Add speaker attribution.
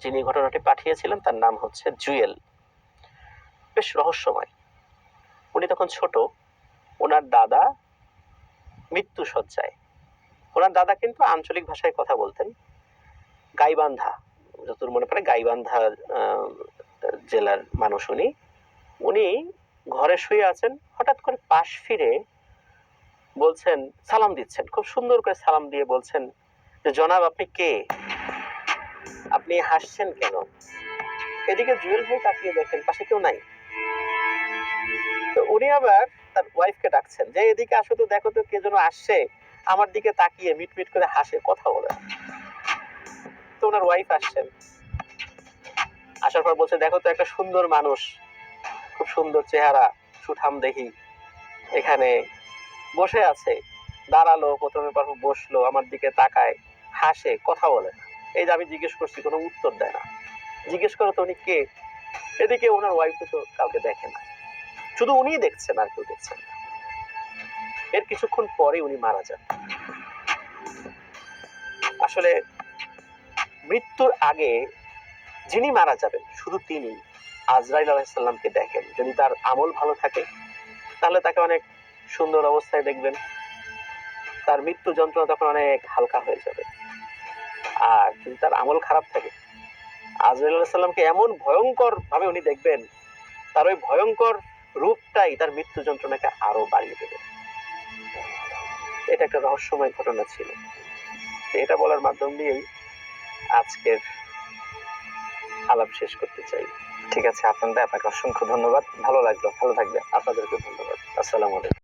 Speaker 1: যিনি ঘটনাটি পাঠিয়েছিলেন তার নাম হচ্ছে জুয়েল। বেশ রহস্যময়। উনি তখন ছোট, ওনার দাদা মৃত্যু শয্যায়। ওনার দাদা কিন্তু আঞ্চলিক ভাষায় কথা বলতেন। গাইবান্ধা, যতদূর মনে পড়ে গাইবান্ধা জেলার মানুষ উনি। উনি ঘরে শুয়ে আছেন, হঠাৎ করে পাশ ফিরে বলছেন, সালাম দিচ্ছেন, খুব সুন্দর করে সালাম দিয়ে বলছেন যে, জনাব আপনি কে, আপনি হাসছেন কেন? এদিকে জুয়েল ভাই তাকিয়ে দেখেন পাশে কেউ নাই। তো উনি আবার তার ওয়াইফকে ডাকছেন যে, এদিকে আসো তো, দেখো তো কে যেন আসছে, আমার দিকে তাকিয়ে মিটমিট করে হাসে, কথা বলে। তো ওনার ওয়াইফ আসছেন, আসার পর বলছে, দেখো তো একটা সুন্দর মানুষ, খুব সুন্দর চেহারা, সুঠাম দেহি, এখানে বসে আছে। দাঁড়ালো, প্রথমে বসলো, আমার দিকে তাকায়, হাসে, কথা বলে। এই যে আমি জিজ্ঞেস করছি, কোনো উত্তর দেয় না। জিজ্ঞেস করো তো উনি কে। এদিকে ওনার ওয়াইফ তো কাউকে দেখে না, শুধু উনিই দেখছেন, আর কেউ দেখছেন না। এর কিছুক্ষণ পরে উনি মারা যান। আসলে মৃত্যুর আগে যিনি মারা যাবেন শুধু তিনি আজরাইল আলাইহিস সালামকে দেখেন। যদি তার আমল ভালো থাকে তাহলে তাকে অনেক সুন্দর অবস্থায় দেখবেন, তার মৃত্যু যন্ত্রণা তখন অনেক হালকা হয়ে যাবে। আর যদি তার আমল খারাপ থাকে, আজরাইল আলাইহিস সালামকে এমন ভয়ঙ্কর ভাবে উনি দেখবেন, তার ওই ভয়ঙ্কর রূপটাই তার মৃত্যু যন্ত্রণাকে আরো বাড়িয়ে দেবে। এটা একটা রহস্যময় ঘটনা ছিল। এটা বলার মাধ্যম দিয়েই আজকের আলাপ শেষ করতে চাই। ঠিক আছে, আপনাকে অসংখ্য ধন্যবাদ, ভালো লাগলো, ভালো থাকবেন। আপনাদেরকে ধন্যবাদ। আসসালামু আলাইকুম।